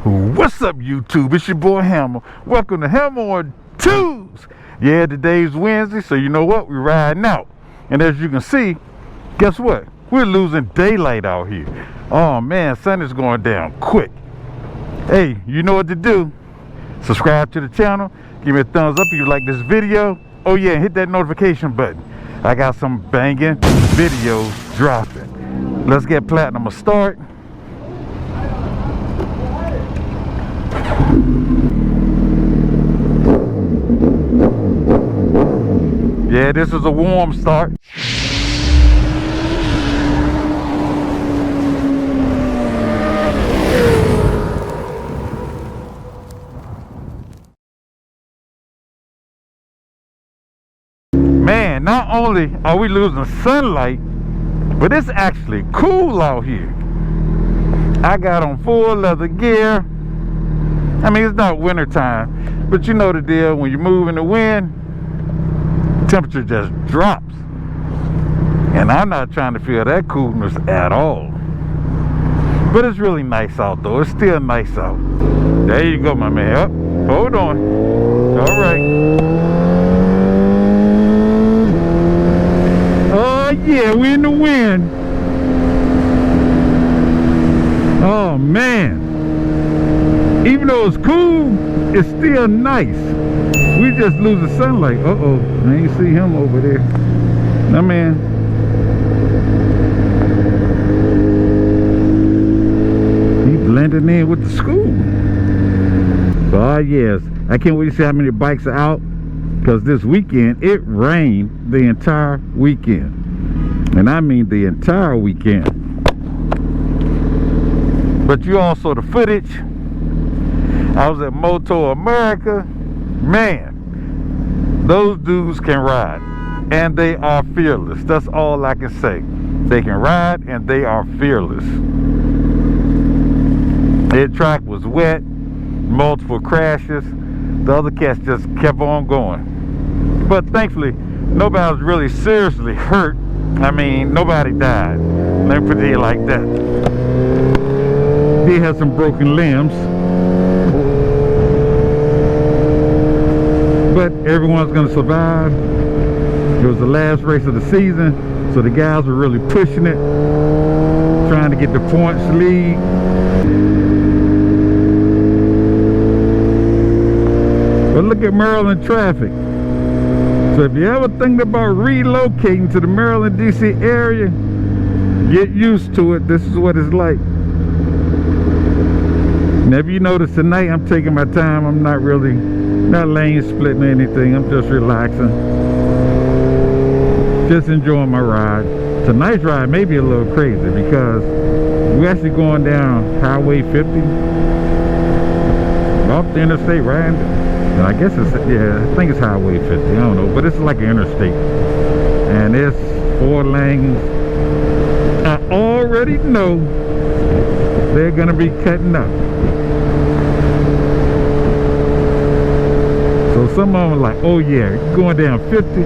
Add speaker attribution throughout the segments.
Speaker 1: What's up, YouTube? It's your boy Hammer. Welcome to Hammer on Tues. Yeah, today's Wednesday, so you know what? We're riding out. And as you can see, guess what? We're losing daylight out here. Oh man, sun is going down quick. Hey, you know what to do. Subscribe to the channel. Give me a thumbs up if you like this video. Oh yeah, and hit that notification button. I got some banging videos dropping. Let's get platinum a start. Yeah, this is a warm start. Man, not only are we losing sunlight, but it's actually cool out here. I got on full leather gear. I mean, it's not winter time, but you know the deal. When you move in the wind, temperature just drops. And I'm not trying to feel that coolness at all. But it's really nice out though. It's still nice out. There you go, my man. Up. Hold on. All right. Oh yeah, we're in the wind. Oh man. Even though it's cool, it's still nice. We just lose the sunlight. Uh-oh, I ain't see him over there. Nah, man. He blending in with the school. Oh yes, I can't wait to see how many bikes are out, because this weekend it rained the entire weekend. And I mean the entire weekend. But you all saw the footage. I was at Moto America. Man, those dudes can ride, and they are fearless. That's all I can say. They can ride and they are fearless. Their track was wet, multiple crashes. The other cats just kept on going. But thankfully, nobody was really seriously hurt. I mean, nobody died. Let me put it like that. They had some broken limbs. But everyone's going to survive. It was the last race of the season, so the guys were really pushing it, trying to get the points lead. But look at Maryland traffic. So if you ever think about relocating to the Maryland, DC area, get used to it. This is what it's like. Now if you notice tonight, I'm taking my time. I'm not lane splitting or anything. I'm just relaxing, just enjoying my ride. Tonight's ride may be a little crazy because we're actually going down Highway 50 off the interstate, right? I guess it's, yeah, I think it's Highway 50, I don't know, but it's like an interstate, and it's 4 lanes. I already know they're gonna be cutting up. So some of them are like, oh yeah, you're going down 50.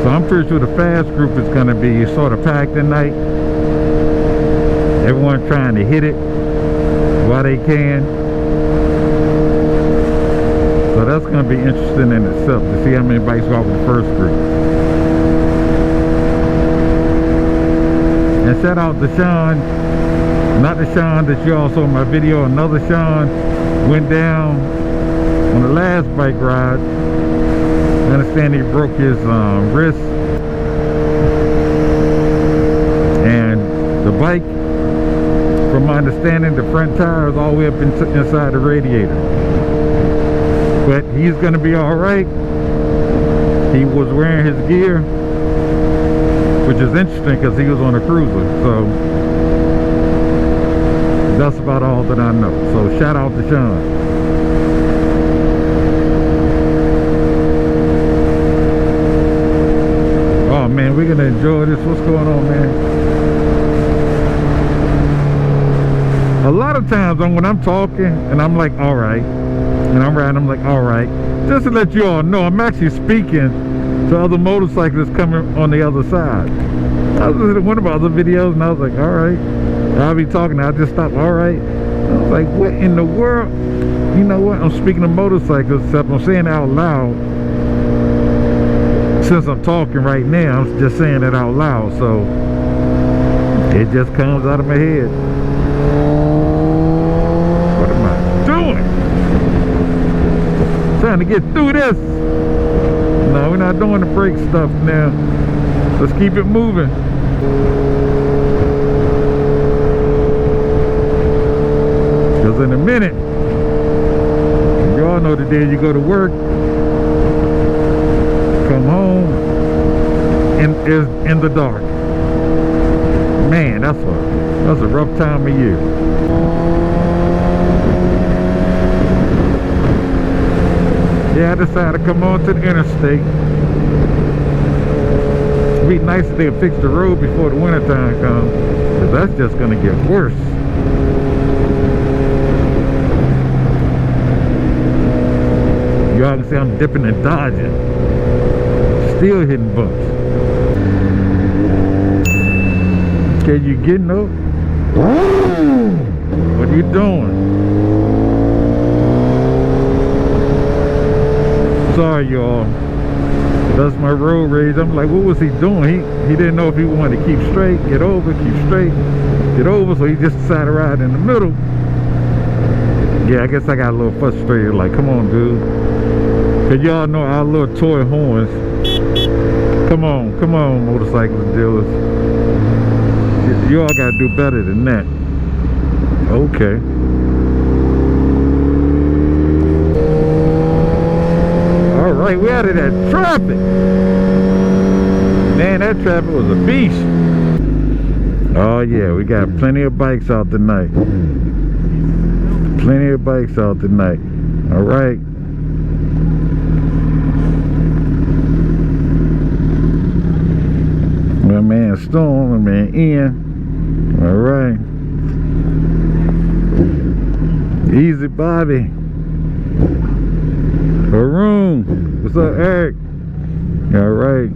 Speaker 1: So I'm pretty sure the fast group is going to be sort of packed tonight. Everyone trying to hit it while they can. So that's going to be interesting in itself to see how many bikes go out with the first group. And shout out to Sean. Not the Sean that you all saw in my video. Another Sean went down on the last bike ride. I understand he broke his wrist, and the bike, from my understanding, the front tire is all the way up inside the radiator. But he's going to be all right. He was wearing his gear, which is interesting because he was on a cruiser. So that's about all that I know. So shout out to Sean. Man, we're gonna enjoy this. What's going on, man? A lot of times when I'm talking and I'm like, all right, and I'm riding, I'm like, all right, just to let you all know, I'm actually speaking to other motorcyclists coming on the other side. I was listening to one of my other videos and I was like, all right, I'll be talking, I'll just stop, all right, was like, what in the world? You know what? I'm speaking of motorcycles, except I'm saying it out loud. Since I'm talking right now, I'm just saying it out loud, so it just comes out of my head. What am I doing? Trying to get through this. No, we're not doing the brake stuff now. Let's keep it moving. Because in a minute, you all know the day you go to work, come home, and is in the dark. Man, that's a rough time of year. Yeah, I decided to come on to the interstate. It'd be nice if they fix the road before the winter time comes, because that's just gonna get worse. Y'all can see I'm dipping and dodging, still hitting bumps. Okay, you getting up? What are you doing? Sorry, y'all. That's my road rage. I'm like, what was he doing? He didn't know if he wanted to keep straight, get over, keep straight, get over. So he just decided to ride in the middle. Yeah, I guess I got a little frustrated. Like, come on, dude. Cause y'all know our little toy horns. Come on, motorcycle dealers. You all gotta do better than that. Okay. Alright, we out of that traffic. Man, that traffic was a beast. Oh yeah, we got plenty of bikes out tonight. Plenty of bikes out tonight. Alright. My man Storm, my man Ian. Alright. Easy Bobby. Haroon. What's up, Eric? Alright.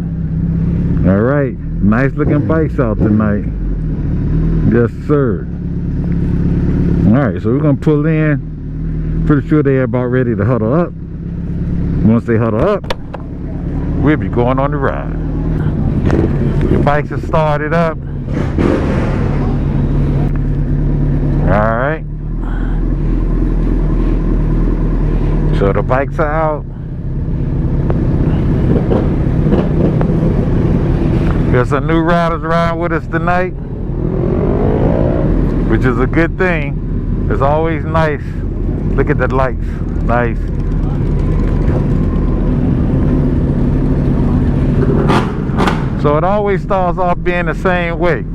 Speaker 1: Alright. Nice looking bikes out tonight. Yes, sir. Alright, so we're gonna pull in. Pretty sure they're about ready to huddle up. Once they huddle up, we'll be going on the ride. The bikes are started up. Alright. So the bikes are out. There's some new riders riding with us tonight, which is a good thing. It's always nice. Look at the lights. Nice. So it always starts off being the same way.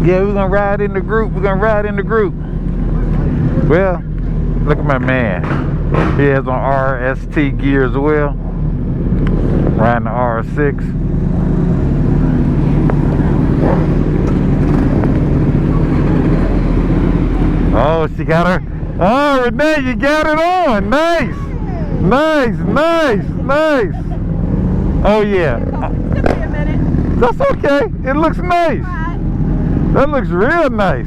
Speaker 1: Yeah, we're gonna ride in the group. We're gonna ride in the group. Well, look at my man. He has on RST gear as well. Riding the R6. Oh, she got her. Oh, Renee, you got it on. Nice. Nice, nice, nice. Oh, yeah.
Speaker 2: Give me a minute.
Speaker 1: That's okay. It looks nice. That looks real nice.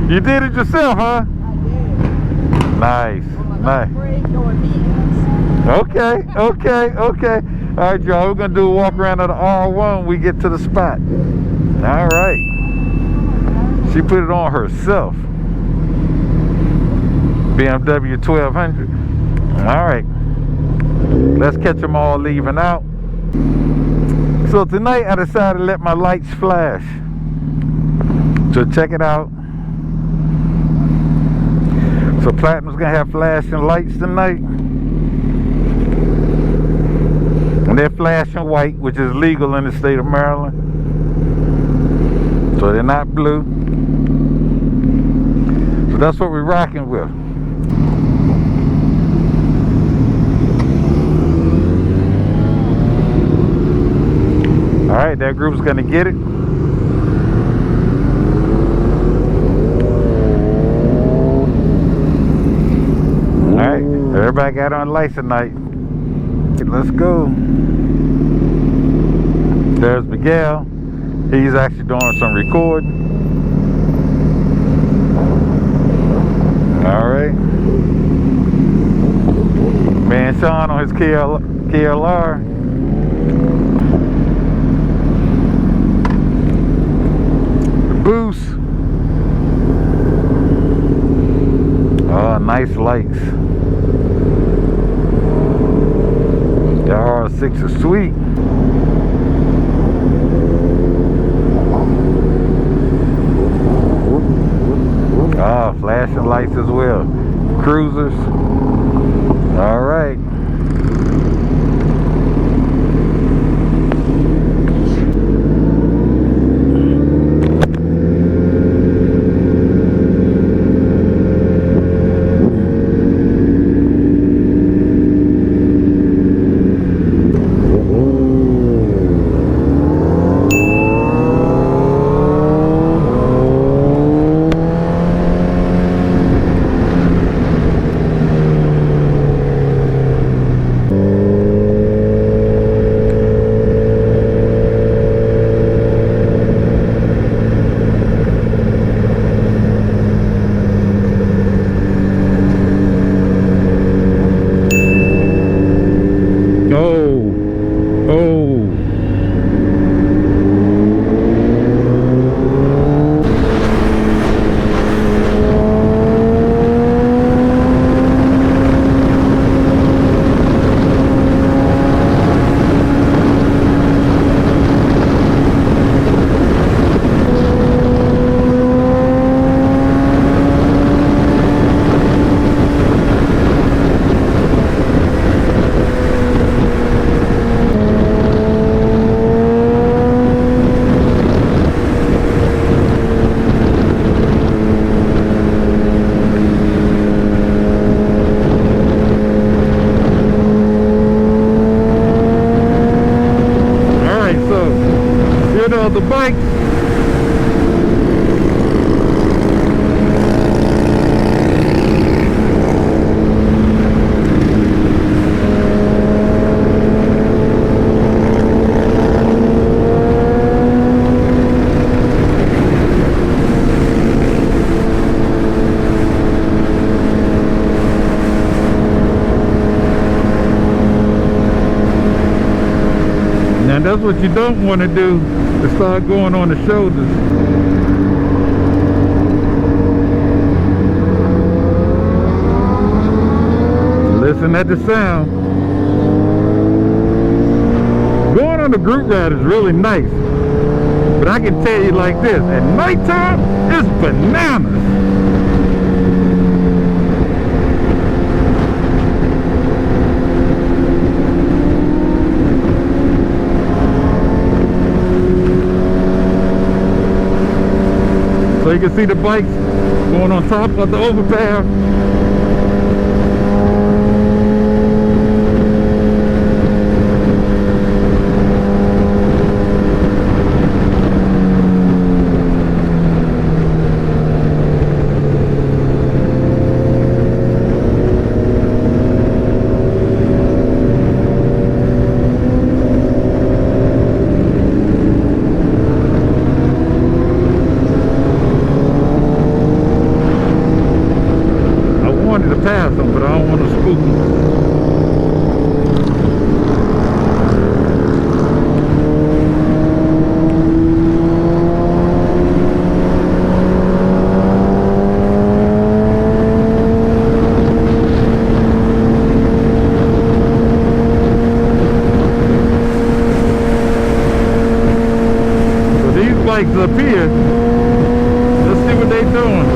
Speaker 1: You did it yourself, huh?
Speaker 2: I did.
Speaker 1: Nice. Nice. Okay, okay, okay. All right, y'all. We're gonna do a walk around of the R1 when we get to the spot. All right. She put it on herself. BMW 1200. All right. Let's catch them all leaving out. So tonight I decided to let my lights flash. So check it out. So Platinum's gonna have flashing lights tonight. And they're flashing white, which is legal in the state of Maryland. So they're not blue. So that's what we're rocking with. Alright, that group's gonna get it. Alright, everybody got on lights tonight. Let's go. There's Miguel. He's actually doing some recording. his KLR. The Boost. Oh, nice lights. The R6 is sweet. Ah, flashing lights as well. Cruisers. All right. The bike. Now that's what you don't want to do. To start going on the shoulders. Listen at the sound. Going on the group ride is really nice, but I can tell you like this, at nighttime, it's bananas. So you can see the bikes going on top of the overpass. Pass them, but I don't want to spook them. So these bikes up here, let's see what they're doing.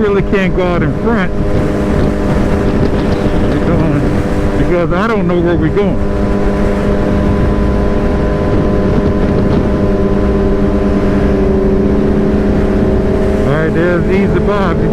Speaker 1: really can't go out in front. We're going, because I don't know where we're going. Alright, there's Easy Bobby.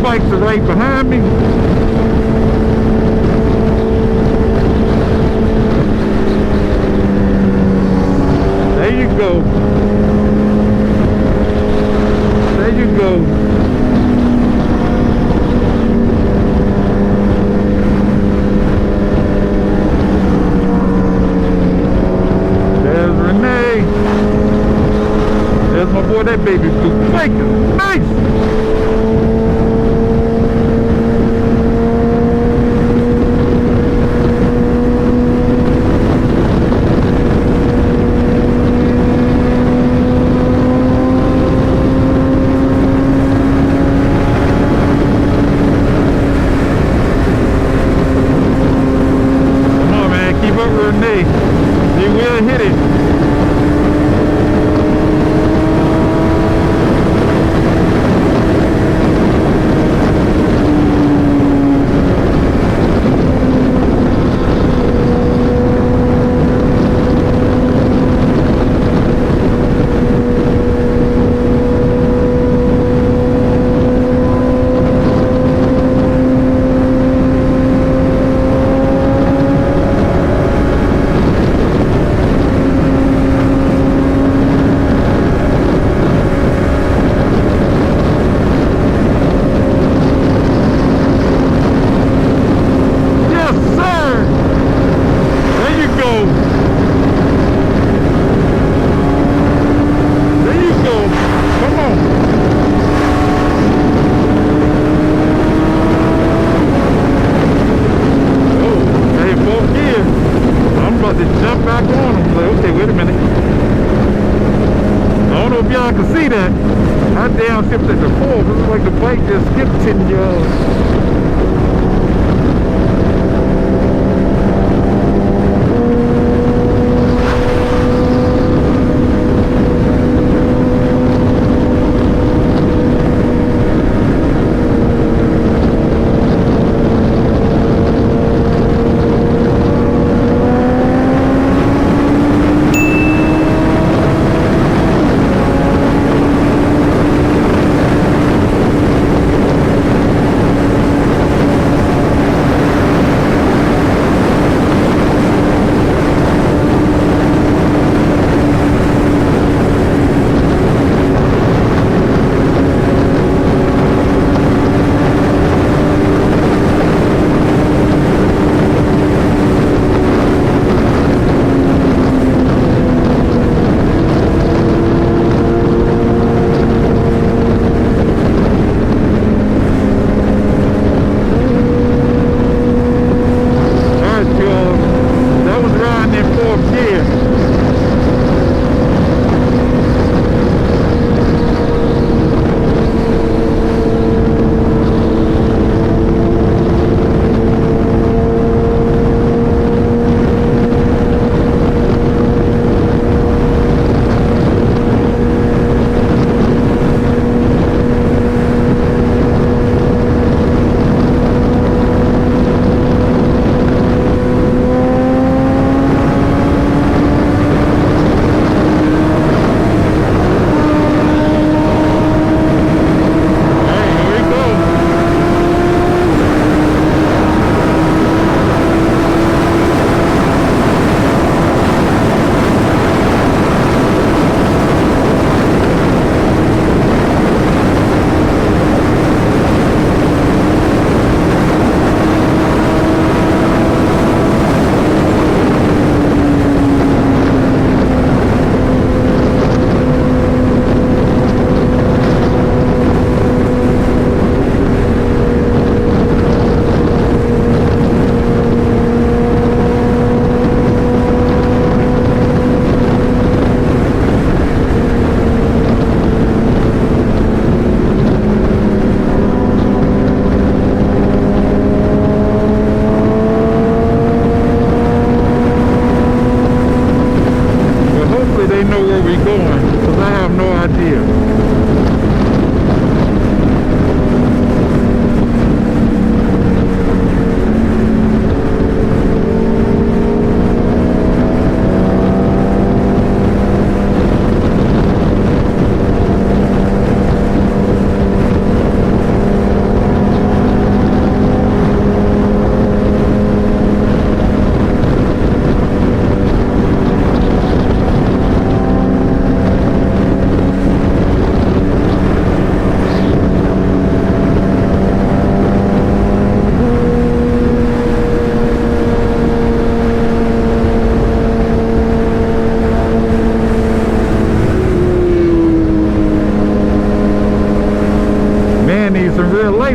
Speaker 1: Bikes are right behind me. There you go. There you go. There's Renee. There's my boy, that baby blue bacon. Nice. Renee, he will hit it. Y'all can see that I downshifted the 4 because it's like the bike just skipped 10 yards.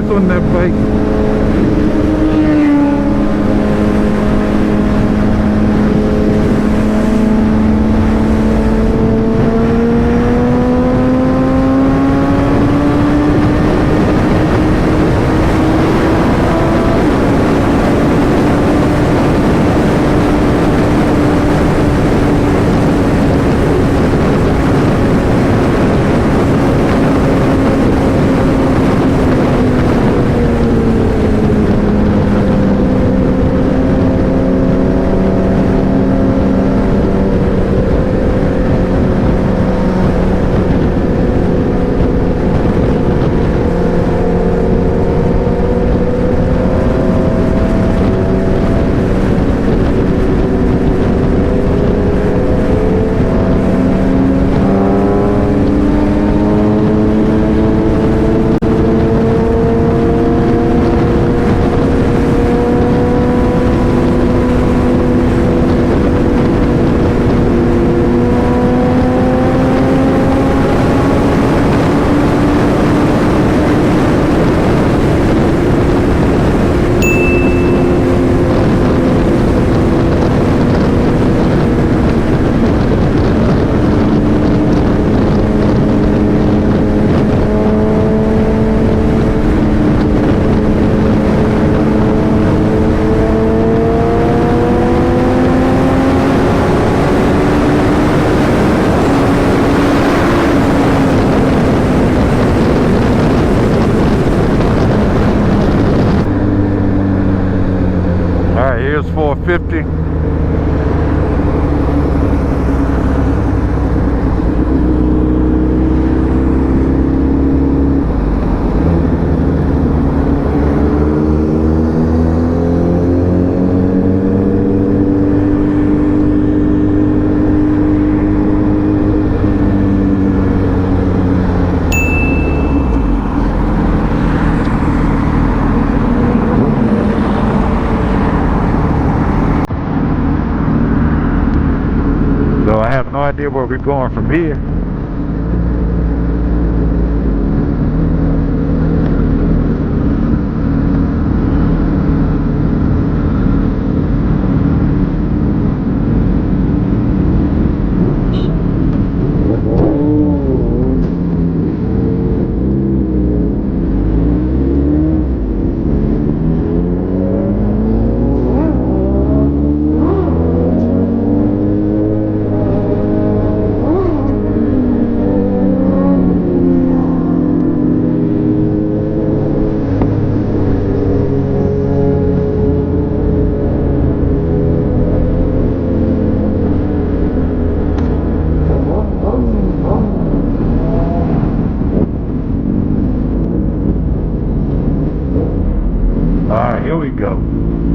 Speaker 1: hands on that bike. Alright, here's 450. So I have no idea where we're going from here. Alright, here we go.